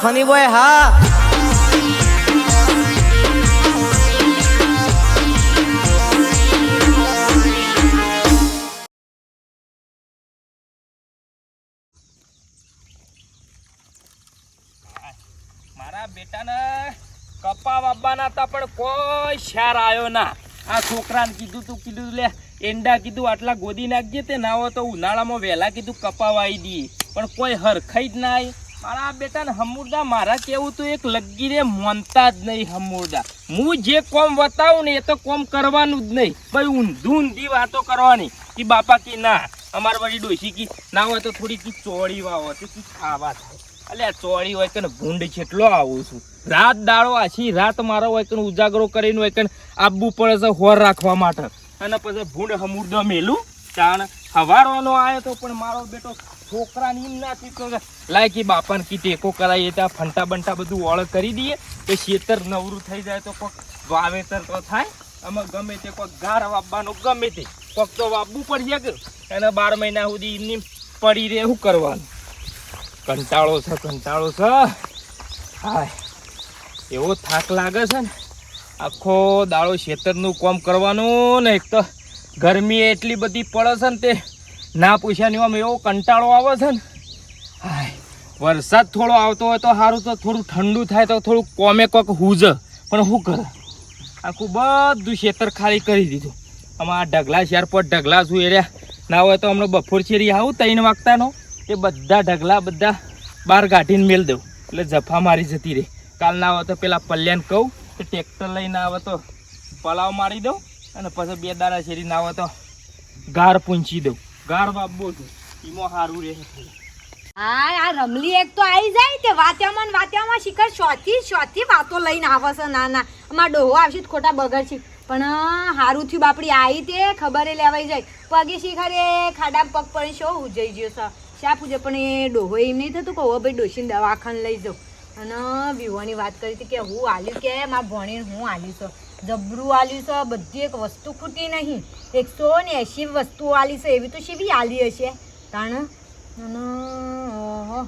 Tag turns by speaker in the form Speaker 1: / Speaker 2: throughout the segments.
Speaker 1: Funny boy હા.
Speaker 2: મારા બેટાને કપા વાવવાના હતા પણ કોઈ શાર આવ્યો ના. આ છોકરાને કીધું લે એંડા કીધું આટલા ગોદી નાખજે તે ના હોય તો ઉનાળામાં વહેલા કીધું કપા વાવી દઈએ પણ કોઈ હરખાઈ જ ના આવી. મારા બેટાને હમુરદા મારા કેવું તો એક લગીરે મોનતા જ નહીં. હમુરદા હું જે કોમ બતાવું ને એ તો કોમ કરવાનું જ નહીં. ભાઈ ઊંધી વાતો કરવાની કે બાપા કે ના અમારે વળી ડોસી કી ના હોય તો થોડી કી ચોળી વાવો તો કી ખાવા થાય. અલ્યા ચોળી હોય કે ભૂંડ છેટલો આવું છું રાત દાડો આછી રાત મારો હોય કે ઉજાગરો કરીને હોય કે આવવું પડે છે હોર રાખવા માટે. અને પછી ભૂંડ હમુરદો મેલું ચાણ હવારવાનો આવ્યો તો પણ મારો બેટો છોકરાને એમ ના થયું લાય કે બાપાને કી ટેકો કરાવીએ ત્યાં ફંટા બંટા બધું ઓળખ કરી દઈએ તો ખેતર નવરું થઈ જાય તો કોઈક વાવેતર તો થાય. આમાં ગમે તે કોઈક ગાર વાવવાનું ગમે તે કોઈક તો વાવવું પડશે કે અને 12 મહિના સુધી એમની પડી રહે શું કરવાનું. કંટાળો છે હાય એવો થાક લાગે છે ને આખો દાડો ખેતરનું કામ કરવાનું ને એક તો ગરમી એટલી બધી પડે છે ને તે ના પૂછ્યાની આમ એવો કંટાળો આવે છે ને. હાય વરસાદ થોડો આવતો હોય તો સારું તો થોડું ઠંડુ થાય તો થોડું કોમે કોક હુજ પણ શું કરે આખું બધું ખેતર ખાલી કરી દીધું. આમાં આ ઢગલા શેર પર ઢગલા શું એર્યા ના હોય તો હમણાં બપોર શેરી આવું 3 વાગતાનો એ બધા ઢગલા બધા બહાર કાઢીને મેળ દઉં એટલે જફા મારી જતી રહે. કાલ ના આવે તો પેલા પલ્યાને કહું કે ટ્રેક્ટર લઈને આવે તો પલાવ મારી દઉં અને પછી 2 દાડા શેરી ના આવે તો ગાર પૂંછી દઉં. ગાર વાપવો છું એમાં સારું રહે.
Speaker 3: હા આ રમલી એક તો આવી જાય તે વાત્યામાં શિખર શોથી વાતો લઈને આવે છે. ના અમાર ડોહો આવશે ખોટા બગડ છે પણ હારું થયું બાપડી આવી તે ખબરે લેવાઈ જાય. પગે શિખરે ખાડા પગ પડી શો ઉજઈ ગયો છે શા પૂજે પણ એ ડોહો એમ નહીં થતું કે હવે ભાઈ ડોશીને દવાખાને લઈ જાઉં. અને વિવાહની વાત કરી હતી કે હું આલ્યું કે મારા ભણીને હું આલ્યું છે જબરું આલ્યું છે. બધી એક વસ્તુ ખૂટી નહીં 180 વસ્તુઓ આલી છે એવી તો શેવી આલી હશે તાણ. અને ઓહો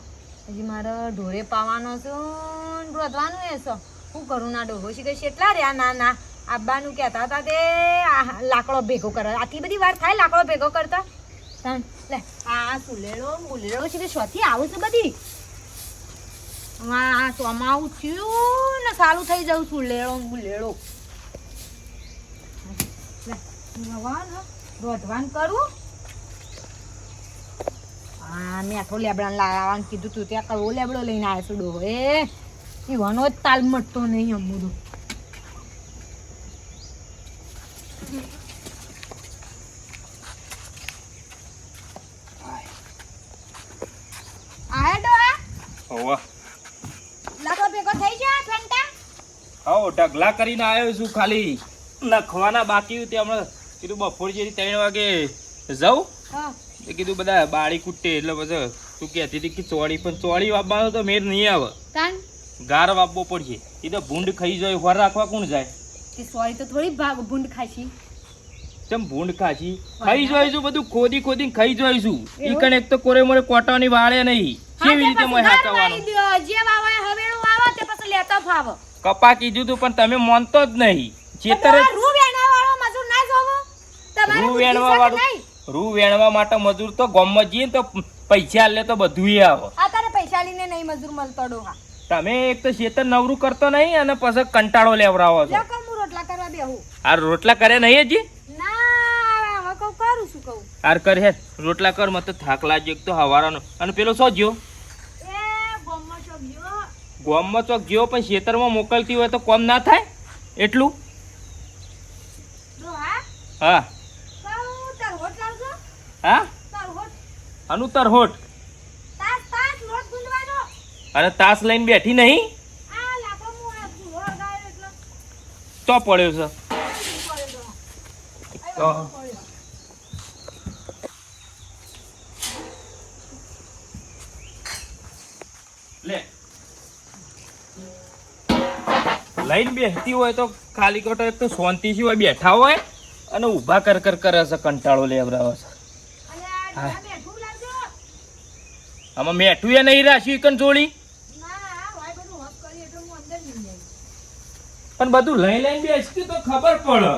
Speaker 3: હજી મારે ઢોરે પાવાનો છે રોધવાનું એ છે શું કરું. ના ડોહો શીખે છે એટલા રહ્યા ના આબાનું કહેતા હતા તે લાકડો ભેગો કરવા આટલી બધી વાર થાય લાકડો ભેગો કરતા. લે આ સુલેડો છે કે શોથી આવું છે બધી આ ચોમાવું થયું ને સારું થઈ જાઉં સુલેડો રોધવાન કરું. હા મેઠો લેબડાને લાવવાનું કીધું તું ત્યાં કડવો લેબડો લઈને આવ્યો છું ડોહો એ ઈવાનો જ તાલ મટતો નહીં અમુદો.
Speaker 2: ઢગલા કરીને આવ્યો છું ખાલી નખવાના બાકી તે હમણાં કીધું બપોર જેવી 3 વાગે જાઉં એ કીધું બધા બાળી કૂટે એટલે પછી તું કહેતી હતી કે ચોળી પણ ચોળી વાવવાનો તો મેર નહીં આવે ગાર વાવવો પડશે. એ તો ભૂંડ ખાઈ જાય વર રાખવા કોણ જાય.
Speaker 3: સોરી તો થોડી ભૂંડ ખાશી
Speaker 2: તેમ ભૂંડ ખાશી ખાઈ જોઈશું બધું ખોદી ખાઈ જોઈશું. ઈ કણ એક તો કોરે મોરે કોટાની વાળે નહીં કેવી રીતે મોય હાચવાનું.
Speaker 3: જે વાવે હવેળું વાવો તે પછી લેતો ફાવો.
Speaker 2: કપા કીધું તું પણ તમે માનતો જ નહીં. ચેતર
Speaker 3: રૂ વેણવા વાળો મજૂર ના જોવો તમારે
Speaker 2: રૂ વેણવા માટે મજૂર તો ગામમાં જઈએ તો પૈસા લે તો બધું આવે.
Speaker 3: અત્યારે પૈસા લઈને નહીં મજૂર મળતો ડોહા.
Speaker 2: તમે એક તો ચેતર નવરું કરતો નહીં અને પછી કંટાળો લેવરાવો છો.
Speaker 3: રોટલા કરવા બેહું.
Speaker 2: આ રોટલા કરે નહીં હજી
Speaker 3: ના કહું કરું શું કહું.
Speaker 2: આર કર હે રોટલા કર મત થાક લાગ્યો એક તો હવારાનો. અને પેલો શું જ્યો ગોમમાં ચોક જેવો પણ ખેતરમાં મોકલતી હોય તો કોમ ના થાય એટલું. હા હા અનુ તરહોટ અરે તાસ લઈને બેઠી નહીં તો પડ્યો છે. લે લઈને બેસતી હોય તો ખાલી કોટો એક તો શાંતિથી હોય બેઠા હોય અને ઊભા કરે છે કંટાળો લેવરાવે છે. આમાં મેઠું એ નહીં રાખ્યું કન જોડી પણ બધું લઈ લઈને બેસતી તો ખબર પડે.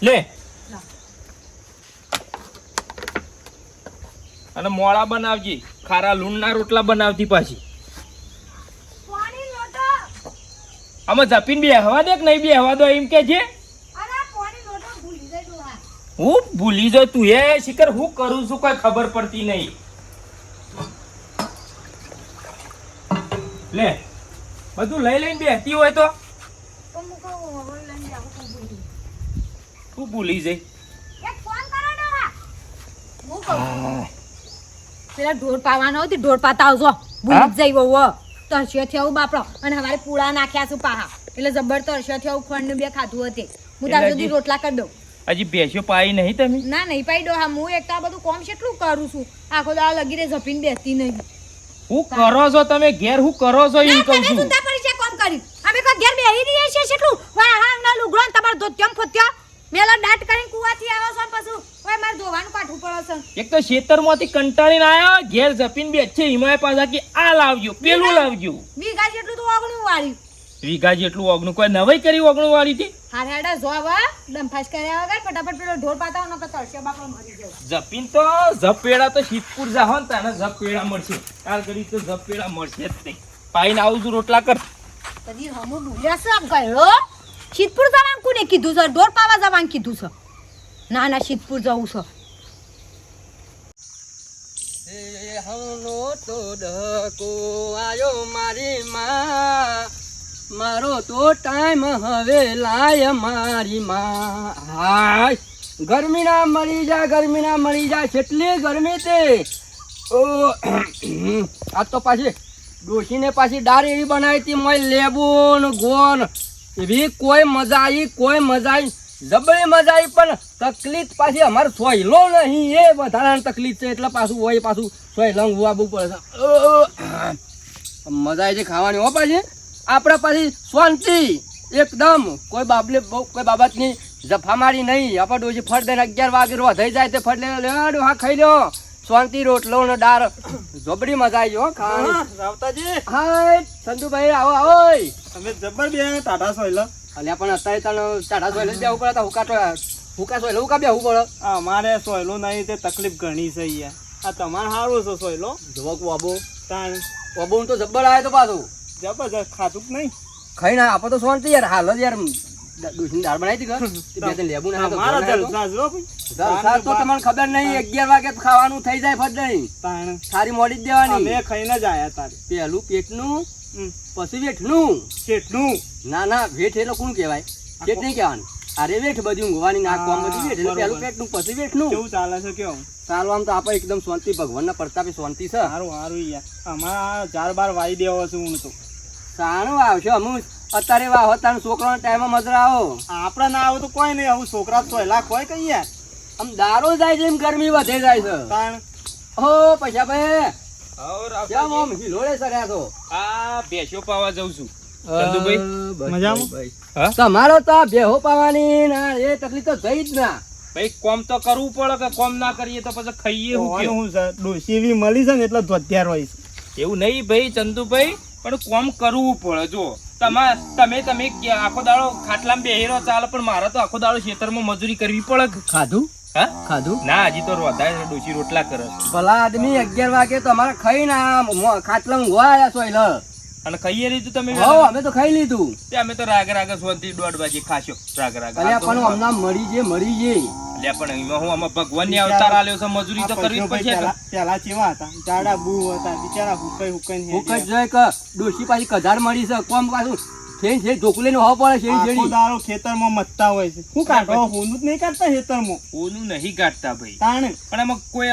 Speaker 2: લે અને મોળા બનાવજી, ખારા લૂણના રોટલા બનાવતી પાછી.
Speaker 3: પાણી લોટો.
Speaker 2: આમાં જપીને બેહવા દે કે નહીં બેહવા દો એમ કે છે.
Speaker 3: અરે પાણી લોટો ભૂલી જાય ડોહા.
Speaker 2: હું ભૂલી જાઉં તું એ શિખર હું કરું છું કોઈ ખબર પડતી નહીં. લે બધું લઈ લઈને બેસતી હોય તો
Speaker 3: તો મુકો હવે લઈને જાવ તો ભૂલી.
Speaker 2: તું ભૂલી જઈ.
Speaker 3: એક ફોન કરો ડોહા. હું કહું પેલા ઢોર પાવાનો હતી, ઢોર પાતા આવજો. ભૂલી જઈ વહુ તરસ્યો થયો બાપડો અને હવારે પૂળા નાખ્યા છું પાહા એટલે જબર તરસ્યો થયો. ફંડ બે ખાધું હતી. હું તાર સુધી રોટલા કરી દઉં.
Speaker 2: હજી ભેંસ્યો પાઈ નહીં તમે?
Speaker 3: ના નહીં પાઈ ડોહા. હું એક તો આ બધું કોમ કેટલું કરું છું. આખો દાડો લગી રે ઝપીને બેસતી નહીં.
Speaker 2: હું કરો છો તમે ઘેર? હું કરો છો એમ કહું છું.
Speaker 3: સુતા પડી છે કોમ કરી. અમે કોઈ ઘેર બેહી રહીએ છીએ કેટલું વાહ હાંગ ના લુગડો ને તમાર ધોત્યમ ફોત્યા મેલા દાટ કરીને કુવાથી આવો છો પાછું ઓય માર ધોવાનું કાઠું પડે છે.
Speaker 2: એક તો ખેતરમાંથી કંટાળીને આયા ઘેર જપીને બેસે હિમાય પાછા કે આ લાવજો પેલું લાવજો.
Speaker 3: વીઘા જેટલું તો ઓગણું વાળી.
Speaker 2: વીઘા જેટલું ઓગણું કોઈ નવાઈ કરી ઓગણું વાળી થી?
Speaker 3: હારે હાડા જોવા ડંફાસ કર્યા વગર ફટાફટ પેલો ઢોર પાતાઓ નકર તરસ્યો બાપડો મરી જાવ.
Speaker 2: જપીન તો જપેડા તો શીતપુર જાહો ને તાને જપેડા મળશે. કાલ કરી તો જપેડા મળશે જ નહીં. પાઈને આવું છું રોટલા કર.
Speaker 3: કદી હમુ ડુલ્યા છે ગયો. શીતપુર જવાનું કોને કીધું છે? ઢોર પાવા જવાનું કીધું છે. ના ના શીતપુર જવું છે.
Speaker 1: હમનો તો ડકો આયો મારી માં, મારો તો ટાઈમ હવે લાય મારી માં. હાય ગરમી ના મળી જાય કેટલી ગરમી તે. ઓ આ તો પાછી ડોશીને પાછી દાળ એવી બનાવી હતી મોય લેબુ ને ગોન એવી કોઈ મજા આવી જબરી મજા આવી. પણ તકલીફ પાછી અમારે સોયલો નહીં એ વધારાની તકલીફ છે એટલે પાછું સોયલો વાબવું પડે છે. મજા આવી છે ખાવાની હો. પાછી આપણે પાછી શાંતિ એકદમ કોઈ બાબતની જફા મારી નહીં. આપણે ડોશી ફટ દઈને 11 વાગે થઈ જાય તે ફટ લઈને લેડો હા ખાઈ લો શાંતિ રોટલો ને દાળ જબરી મજા આવી હો ખાવાની.
Speaker 4: રાવતાજી
Speaker 1: હાય સંધુભાઈ આવો
Speaker 4: અમે જબર બે ટાટા સોયલા
Speaker 1: અલ્યા પણ અત્યારે તને ટાટા સોયલે જ બેહવું પડે. હુકા સોયલે હુકા બેહવું પડે.
Speaker 4: અમારે સોયલો નહીં તે તકલીફ ઘણી છે યાર. આ તમારે સારું છે સોયલો.
Speaker 1: જોવો વાબો
Speaker 4: તાણ
Speaker 1: વાબો તો જબ્બર આવે તો પાછું
Speaker 4: જબરજસ્ત ખાતું જ નહીં.
Speaker 1: ખાઈ ના આપો તો શાંતિ યાર. હાલ જ યાર ડોશીની દાળ બનાવી હતી બે ત્રણ લેબુ ના
Speaker 4: મારા જલસા જ હો ભાઈ.
Speaker 1: જલસા તો તમને ખબર નહીં 11 વાગે ખાવાનું થઈ જાય ફટ નહીં.
Speaker 4: તાણ
Speaker 1: સારી મોડી જ દેવાની.
Speaker 4: અમે ખાઈને જ આયા તારે.
Speaker 1: પહેલું પેટનું
Speaker 4: હમ.
Speaker 1: પછી વેઠનું.
Speaker 4: કેટલું
Speaker 1: ના વેઠ એટલે કોણ કહેવાય? પેટ નહીં કહેવાનું. અરે વેઠ બધી ઊંઘવાની ના કોમ બધી વેઠ એટલે પહેલું પેટનું પછી વેઠનું.
Speaker 4: કેવું ચાલે છે કેવું?
Speaker 1: ચાલો આમ તો આપણે એકદમ શાંતિ ભગવાનના પ્રતાપે શાંતિ છે.
Speaker 4: સારું યાર. અમારા 4-12 વાઈ દેવો છે હું તો.
Speaker 1: સારું આવશે અમુક અત્યારે વાહો તાર છોકરાનો ટાઈમ મજરા આવો.
Speaker 4: આપણે ના આવું તો કોઈ નહીં. આવું છોકરા સોયલા કોઈ કઈ યાર.
Speaker 1: આમ દારો જાય છે એમ ગરમી વધે જાય છે.
Speaker 4: તાણ
Speaker 1: ઓ પૈસા ભાઈ કેમ આમ હિલોડે સર્યા છો?
Speaker 2: આ ભેંસ્યો પાવા જઉં છું. ચંદુભાઈ
Speaker 4: મજામાં?
Speaker 2: હા
Speaker 1: તમારો તો આ બેહો પાવાની ના એ તકલીફ તો જઈ જ ના.
Speaker 2: ભાઈ કોમ તો કરવું પડે કે કોમ ના કરીએ તો પછી ખાઈએ હું
Speaker 4: હોવાનું હું છે ડોશી એવી મળી છે ને એટલે ધોત્યાર હોય છે.
Speaker 2: એવું નહીં ભાઈ ચંદુભાઈ પણ કોમ કરવું પડે. જો તમે આખો દાડો ખાટલામાં બેહીરો ચાલે પણ મારે તો આખો દાડો ખેતરમાં મજૂરી કરવી પડે.
Speaker 1: ખાધું
Speaker 2: હા
Speaker 1: ખાધું
Speaker 2: ના હજી તો રોધાય ડોશી રોટલા કરે છે.
Speaker 1: ભલા આદમી 11 વાગે તો અમારે ખાઈ ના ખાટલા ઊંઘવા આવ્યા છો એટલે.
Speaker 2: અને ખાઈએ લીધું તમે?
Speaker 1: હો અમે તો ખાઈ લીધું.
Speaker 2: તે અમે તો રાગ શાંતિ 1:30 વાગે ખાશો. રાગ
Speaker 1: અલ્યા પણ હમણાં મરી જે
Speaker 2: લે પણ એમાં હું આમાં ભગવાનની અવતાર આલ્યો છે મજૂરી તો કરવી જ પડશે.
Speaker 4: પેલા ચેવા હતા જાડા બુ હતા બિચારા હુકાઈ
Speaker 1: હું કઈ જોઈ કે ડોશી પાછી કધાર મળી છે કોમ પાછું છે ઢોકલે નો હો પડે છે
Speaker 4: આખો દાડો ખેતરમાં મતતા હોય છે. શું કાઢો હોનું જ નહીં કાઢતા ખેતરમાં.
Speaker 2: ઓનું નહીં કાઢતા ભાઈ.
Speaker 4: તાણે
Speaker 2: પણ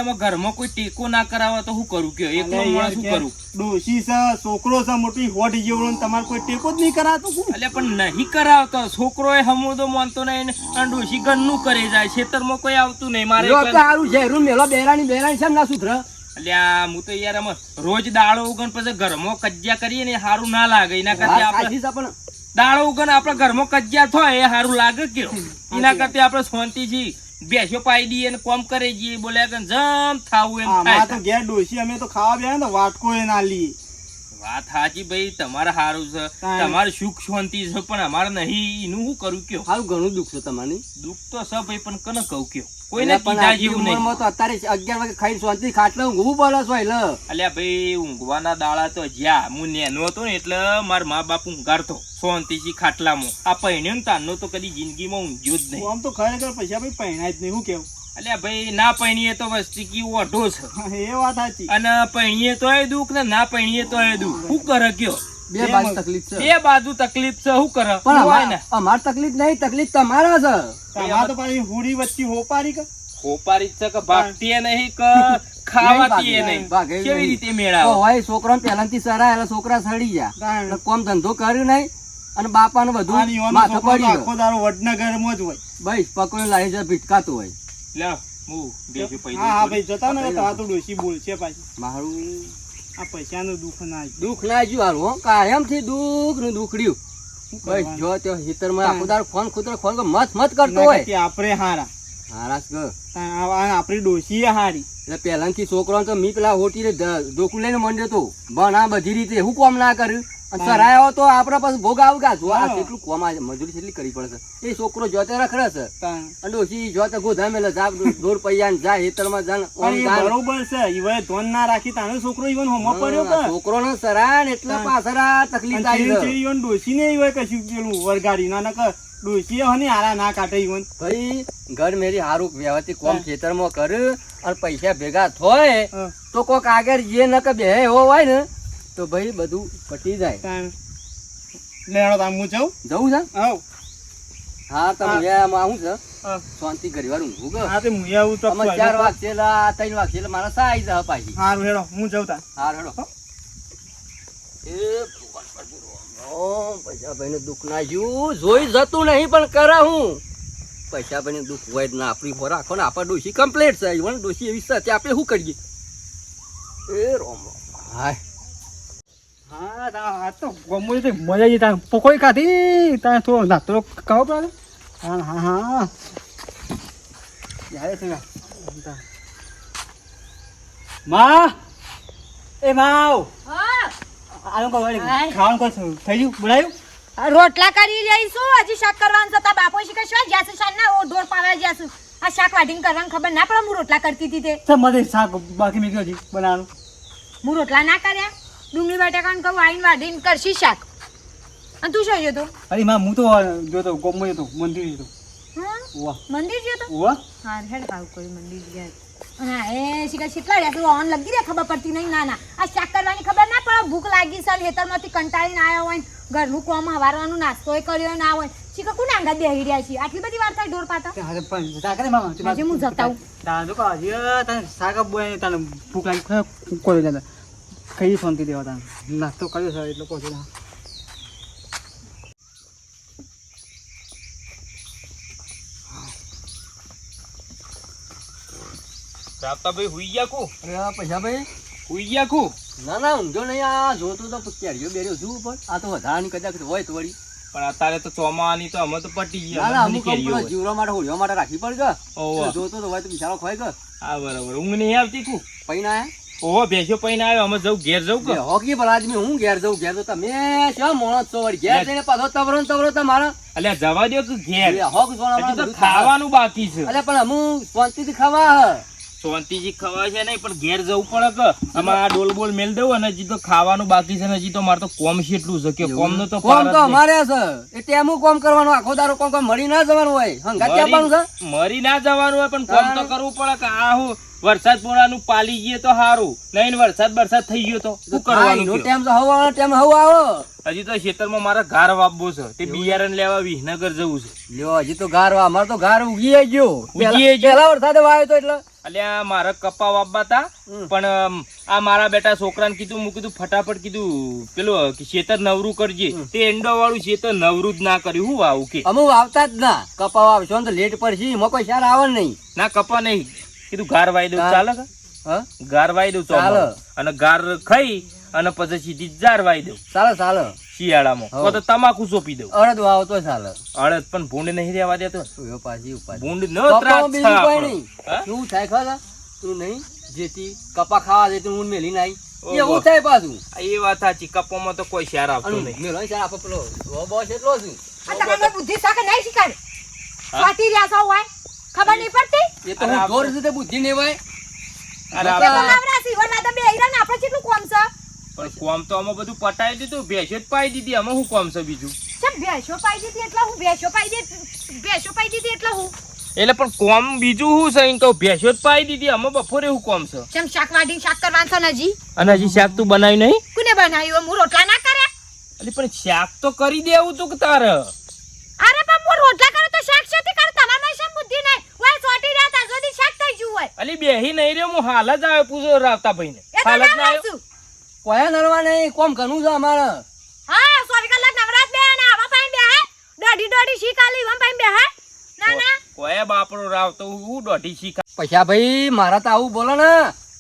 Speaker 2: આમાં ઘરમાં કોઈ ટેકો ના કરાવે તો શું કરું કે એકલો માણસ શું કરું?
Speaker 4: ડોશી છે છોકરો છે મોટી હોટ જેવડો ને તમારે કોઈ ટેકો જ નહીં કરાતું.
Speaker 2: એટલે પણ નહીં કરાવતો છોકરો એ હમુદો માનતો નહીં ને ડોશી ઘરનું કરે જાય ખેતરમાં કોઈ આવતું નહીં. મારે
Speaker 1: સારું ઝેરું મેલો બેરાની છે ના સુધર.
Speaker 2: અલ્યા હું તો યાર આમાં રોજ દાળો ઉગન પછી ઘરમાં કજ્જા કરીએ ને સારું ના લાગે. એના કરતા આપણે દાળો ઉગન આપડે ઘરમાં કજ્જા થાય એ સારું લાગે કે એના કરતા આપડે શાંતિથી બેસ્યો પાઈ દઈએ ને કોમ કરી જઈએ. બોલ્યા કે જમ થાવું એમ
Speaker 4: અમારા તો
Speaker 2: થાય.
Speaker 4: ઘેર ડોશી અમે તો ખાવા બે ને વાટકો એ ના લઈએ.
Speaker 2: વાત સાચી ભાઈ, તમારે સારું છે, તમારે સુખ શાંતિ છે, પણ અમારે નહીં. એનું શું કરું કયો?
Speaker 1: હારું ઘણું દુઃખ છે તમારે.
Speaker 2: દુઃખ તો છે ભાઈ, પણ કને કહું કયો? કોઈને કીધા જેવું નહીં.
Speaker 1: તો અત્યારે 11 વાગે ખાઈ શાંતિ ખાટલા ઊંઘવું પડે છે એટલે.
Speaker 2: અલ્યા ભાઈ, ઊંઘવાના દાડા તો જ્યાં હું નેનો હતો ને એટલે મારા મા બાપ ઊંઘાડતો શાંતિથી ખાટલામાં. આ પહેણ્યો ને તારનો તો કદી જિંદગીમાં ઊંઘ્યો જ નહીં.
Speaker 4: આમ તો ખરેખર પૈસા ભાઈ પહેણાય જ નહીં. શું કેવું?
Speaker 2: અલ્યા ભાઈ, ના પહેણીએ તો વસ્તી કી ઓઢો છે,
Speaker 4: એ વાત સાચી.
Speaker 2: અને પહેણીએ તો એ દુઃખ ને ના પહેણીએ તો એ દુઃખ. શું કરે કયો?
Speaker 1: બે બાજુ તકલીફ છે.
Speaker 2: બે બાજુ તકલીફ છે. શું કરે?
Speaker 1: પણ અમાર તકલીફ નહીં, તકલીફ તમારા છે.
Speaker 4: તમારે તો પાછી હુડી વચ્ચે હોપારી કે
Speaker 2: હોપારી છે કે ભાગતી નહીં કે ખાવાતી નહીં. કેવી રીતે મેળાવો?
Speaker 1: હોય છોકરાને પહેલાથી સરાય એટલે છોકરા સડી ગયા, એટલે કોમ ધંધો કર્યું નહીં અને બાપાને બધું માથે પડી ગયું.
Speaker 4: આખો દારો વડનગરમાં જ હોય
Speaker 1: ભાઈ પકોડી લાવી જાય ભીટકાતું હોય.
Speaker 2: લે હું બેસી પૈસા.
Speaker 4: હા ભાઈ જતા ને તો આ તો ડોશી બોલશે પાછી.
Speaker 1: મારું
Speaker 4: આ પૈસાનું દુઃખ ના
Speaker 1: દુઃખ ના જ્યું હારું હો, કાયમથી દુઃખ નું દુખડ્યું. ભાઈ જો તે હિતરમાં આખો દાડો ફોન ખુતરો ફોન મત મત કરતો હોય.
Speaker 4: આપણે હારા
Speaker 1: હારાસ ગયો
Speaker 4: આપણી ડોશી હારી.
Speaker 1: એટલે પહેલાથી છોકરો તો મી પેલા હોટી ડોકું લઈને મંડ્યો તો બન આ બધી રીતે એવું કોમ ના કર્યું અને સરાયો તો આપડે પછી ભોગ આવ ગા જો આ કેટલું કોમ આ મજૂરી કેટલી કરવી પડે છે. એ છોકરો જોતે રખડે છે અને ડોશી જોતે ગોધા મેલે જા દોર પૈયા જા હેતરમાં જા.
Speaker 4: બરોબર છે. ઈવન ધોન ના રાખી તાનો છોકરો ઈવન હોમો પડ્યો કે
Speaker 1: છોકરો ને સરાય ને એટલે પાછળ તકલીફ આવી છે.
Speaker 4: ઈવન ડોશી ને ઈવન કશું પેલું વરગાડી ના કે ડોશી હની હારા ના કાઢે. ઈવન
Speaker 1: ભાઈ ઘર મેરી હારું વ્યવસ્થિત કોમ ખેતરમાં કર અને પૈસા ભેગા થાય તો કોક આગળ જે ન કે બે એવો હોય ને તો ભાઈ બધું પટી જાય.
Speaker 4: લેણો તામ હું જાઉં
Speaker 1: જવું છે.
Speaker 4: આવ
Speaker 1: હા તમે આવું છે શાંતિ કરી વાર ઊંઘું કે.
Speaker 4: હા તે હું આવું તો
Speaker 1: 4 વાગશે 3 વાગશે એટલે મારા સા આવી જાય પાછી.
Speaker 4: હારું હેડો હું જાઉં તા.
Speaker 1: હા હેડો. પૈસા ભાઈ ને દુઃખ ના જ્યું જોઈ જતું નહીં પણ કરે હું. પૈસા ભાઈ ને દુઃખ હોય ના આપડી હો રાખો ને આપડે ડોશી કમ્પ્લીટ છે. ઈવન ડોશી એવી છે આપણે શું કરીએ? એ રોમ હાય.
Speaker 4: હા આ તો ગમો તો મજા આવી. તા પકોડી ખાધી તા થોડો નાસ્તો ખાવો પડે. હા હા હા યાર છે માં. એ માવ આનું ખાવાનું કોઈ થઈ ગયું બોલાયું?
Speaker 3: રોટલા કરી રહીશું, હજી શાક કરવાનું છે. બાપો શીખે શું જ્યાં શાક ના ઢોર પાવા જ્યાં આ શાક વાટીને કરવાનું ખબર ના પડે. હું રોટલા કરતી હતી તે
Speaker 4: મને શાક બાકી મેં હજી બનાવવાનું.
Speaker 3: હું રોટલા ના કર્યા. ડુંગળી બટાકાનું કહું આઈને વાટીને કરશી શાક. અને તું શું જોતો?
Speaker 4: અરે માં હું તો જોતો ગમો જતો મંદિર જતો.
Speaker 3: વાહ મંદિર જોતો?
Speaker 4: વાહ
Speaker 3: હા હેડ ભાવ કરી મંદિર ગયા. હા એ શીખા શીખવાડ્યા તું ઓન લગી રે ખબર પડતી નહીં. ના ના આ શાક કરવાની ખબર ના પડે. ભૂખ લાગી સર હેતરમાંથી કંટાળીને આવ્યા હોય ઘરનું કોમ હવારવાનું નાસ્તો કર્યો ના હોય. શીખા કોને આંગા બેહી રહ્યા છીએ? આટલી બધી વાર થાય ઢોર પાતા. આજે હું જતા હું
Speaker 4: શાક બોય તને ભૂખ લાગી કોઈ જતા કઈ શાંતિ દેવા તને નાસ્તો કર્યો છે એટલે કહું છું.
Speaker 2: રાતા ભાઈ હુઈ ગયા કુ?
Speaker 1: અરે પૈસા ભાઈ
Speaker 2: હુઈ ગયા કુ?
Speaker 1: ના ના ઊંઘો નહીં. આ જોતો તો કેરીઓ બેરીઓ શું પણ આ તો વધારાની કદાચ હોય તો વળી.
Speaker 2: પણ અત્યારે તો ચોમાની તો અમે તો પટી
Speaker 1: ના ના
Speaker 2: ગયા.
Speaker 1: અમુક જીવવા માટે હોળીઓ માટે રાખવી પડે. જોતો તો હોય તો બિચારો ખોય કે.
Speaker 2: હા બરાબર. ઊંઘ નહીં આવતી કુ?
Speaker 1: પૈના
Speaker 2: ઓહો ભેંસો પૈને આવ્યો. અમે જવું ઘેર જવું કે
Speaker 1: હોકી ભલા આદમી હું ઘેર જઉં. ઘેર તો તમે શું મોણસ છો વળી? ઘેર જઈને પાછો તવરો તમારા
Speaker 2: અલ્યા જવા દો કે ઘેર.
Speaker 1: હોક
Speaker 2: હજી તો ખાવાનું બાકી છે.
Speaker 1: અલ્યા પણ અમુક શાંતિથી ખાવા
Speaker 2: શાંતિથી ખવાય છે નહીં પણ ઘેર જવું પડે કે આમાં ડોલ બોલ મેલ દઉં અને હજી તો ખાવાનું બાકી છે ને હજી તો મારે તો કોમ છે એટલું છે કે કોમ નો તો
Speaker 1: કોમ તો અમારે છે. એ ટેમું કોમ કરવાનું આખો દારો કોમ મળી ના જવાનું હોય. હંગાત આપવાનું છે.
Speaker 2: મરી ના જવાનું હોય પણ કોમ તો કરવું પડે કે આ હું વરસાદ પોળાનું પાલી ગયે તો સારું નહીં. વરસાદ થઈ ગયો તો શું કરવાનું?
Speaker 1: ટેમ તો હવાનો ટેમ હવ આવો.
Speaker 2: હજી તો ખેતરમાં મારા ઘાર વાપવો છે. તે બિયારણ લેવા વિસનગર જવું છે.
Speaker 1: લ્યો હજી તો ગાર અમારે તો ગાર ઉગી ગયો. પેલા વરસાદે વાયો તો એટલે
Speaker 2: અલ્યા મારા કપા વાપવા તા પણ આ મારા બેટા છોકરાને કીધું હું કીધું ફટાફટ કીધું પેલું ખેતર નવરું કરજે. તે એંડો વાળું ખેતર નવરું જ ના કર્યું. હું આવું કે
Speaker 1: અમુક આવતા જ ના. કપા વાવશો તો લેટ પડશે. એમાં કોઈ સાર આવે નહીં.
Speaker 2: ના કપા નહીં. કીધું ગાર વાઈ દઉં ચાલે કે?
Speaker 1: હા
Speaker 2: ગાર વાઈ દઉં ચાલે. અને ગાર ખાઈ અને પછી સીધી જાર વાઈ દઉં.
Speaker 1: ચાલે
Speaker 2: શિયાળામાં તો તમાકુ સોંપી દઉં.
Speaker 1: અડદ વાવો તો ચાલે.
Speaker 2: અડદ પણ ભૂંડ નહીં રહેવા દેતો. ભૂંડ નો
Speaker 1: ત્રાસ
Speaker 2: છે.
Speaker 1: શું થાય ખરા તું નહીં જેથી કપા ખાવા દે તું મેલી નાઈ
Speaker 2: ઓહો.
Speaker 1: એવું થાય પાછું.
Speaker 2: એ વાત સાચી, કપામાં તો કોઈ શેર આવતું
Speaker 1: અને
Speaker 2: નહીં.
Speaker 1: મેલો છે આપો પેલો બોસ એટલો છું.
Speaker 3: આ તમારે બુદ્ધિ છે કે નહીં શિકાર
Speaker 2: હા?
Speaker 3: સ્વાતી રહ્યા છો હોય ખબર નહીં પડતી
Speaker 1: એ તો હું જોર છે તે બુદ્ધિ ને ભાઈ.
Speaker 2: અરે
Speaker 3: એ તો
Speaker 2: આપણે-
Speaker 3: નવરા સિવરમાં તો બે હીરા ને આપણે કેટલું કોમ છે
Speaker 2: પણ કોમ તો અમે બધું પટાઈ દીધું, ભેંસો જ પાઈ દીધી, અમે શું કોમ છે બીજું?
Speaker 3: ચમ ભેંસો પાઈ દીધી એટલે હું ભેંસો પાઈ દીધી એટલે હું
Speaker 2: એટલે પણ કોમ બીજું શું છે? એમ કહું ભેંસો જ પાઈ દીધી, અમે બપોરે શું કોમ છે?
Speaker 3: ચમ શાક વાઢીને શાક કરવાનું છે ને હજી
Speaker 2: અને હજી શાક તું બનાવ્યું નહીં?
Speaker 3: કોને બનાવ્યું હું રોટલા ના કરે
Speaker 2: એટલે પણ શાક તો કરી દેવું તું કે તારે.
Speaker 3: અરે પણ હું રોટલા કરું તો શાક શેથી કરું તમારમાં શેમ બુદ્ધિ નહીં ઓય સોટી રહ્યા તા સુધી શાક થઈ ગયું હોય
Speaker 2: અલી બેહી નહીં રહ્યો, હું હાલ જ આવ્યો પૂછો રાવતા ભાઈને.
Speaker 3: એ તો
Speaker 2: હાલ જ
Speaker 3: ના
Speaker 2: ના આવ્યો.
Speaker 3: લાવશું
Speaker 1: કોયા નરવા નહીં, કોમ ઘણું છે અમારે.
Speaker 3: હા 24 કલાક નવરાત બે અને આવા પાઈ બે હે દોઢી શીખ આલી વમ પાઈ બે હે ના ના
Speaker 2: કોયા બાપરો રાવતો હું દોઢી શીખા.
Speaker 1: પૈસા ભાઈ મારા તો આવું બોલો ને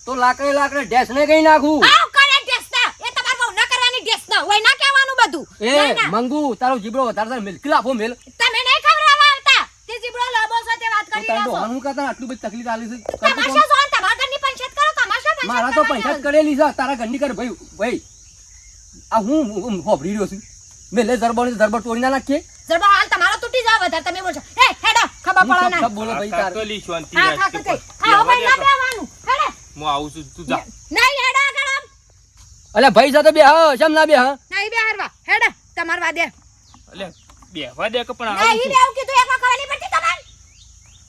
Speaker 1: તો લાકડે ઢેસ ને કઈ નાખું.
Speaker 3: આવ કરે ડેસના એ તમાર બહુ ન કરવાની ડેસના હોય ના કહેવાનું બધું
Speaker 1: એ
Speaker 3: ના, ના.
Speaker 1: મંગુ તારો જીબડો વધારે તારે મિલકી લાફો મેલ.
Speaker 3: તમે નહીં ખવડાવવા આવતા તે જીબડો લોબો સાથે વાત
Speaker 1: તો
Speaker 3: કરી
Speaker 1: તારે
Speaker 3: રહ્યા
Speaker 1: તો
Speaker 3: છો
Speaker 1: આનું કાતા આટલું બધી તકલીફ આલી છે. કરતું કોમ.
Speaker 3: તમાશા જોન તમારા ઘરની પંચાયત કરો તમાશા પંચાયત
Speaker 1: મારા તો પૈસા જ કરેલી છે તારા ઘરની કર ભાઈ ભાઈ. આ હું હોભરી રહ્યો છું. મેલે જરબર તોડી ના નાખીએ.
Speaker 3: જરબા હાલ તમારો તૂટી જાવ વધારે તમે બોલશો એ હેડો ખબર પડો
Speaker 1: હું
Speaker 3: ના
Speaker 1: સબ બોલો ભાઈ તારે.
Speaker 2: કાકલી શાંતિ
Speaker 3: હા
Speaker 2: રાખ
Speaker 3: ખા
Speaker 2: કે
Speaker 3: કે
Speaker 2: પણ.
Speaker 3: આ ભાઈ ના
Speaker 2: બેહવા દે
Speaker 3: બેવાનું હેડે
Speaker 2: હું આવું છું, તું જા.
Speaker 3: નહીં હેડો આગળ આમ
Speaker 1: અલ્યા ભાઈ સાથે બે હા શેમ ના બે હા.
Speaker 3: નહીં બેહારવા હેડો તમાર વાદે
Speaker 2: એટલે બેહવા દે કે પણ આવું
Speaker 3: નહીં
Speaker 2: છું.
Speaker 3: બેવું કીધું એકવાર ખબર નહીં પડતી તમારે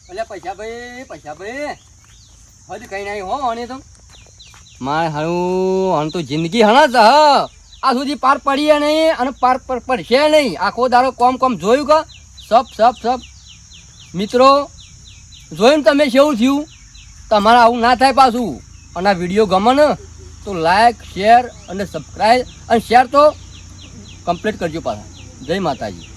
Speaker 1: અલ્યા પૈસા ભાઈ હજી કઈ નહીં હો અને તો મારે હારું આમ તો જિંદગી હણા જ હ આ સુધી પાર પડીએ નહીં અને પાર પડશે નહીં. આખો દાડો કોમ જોયું કે સબ મિત્રો જોયું ને તમે કેવું થયું. તમારે આવું ના થાય પાછું. અને આ વિડીયો ગમે ને તો લાઈક શેર અને સબસ્ક્રાઈબ અને શેર તો કમ્પ્લીટ કરજો પાછા. જય માતાજી.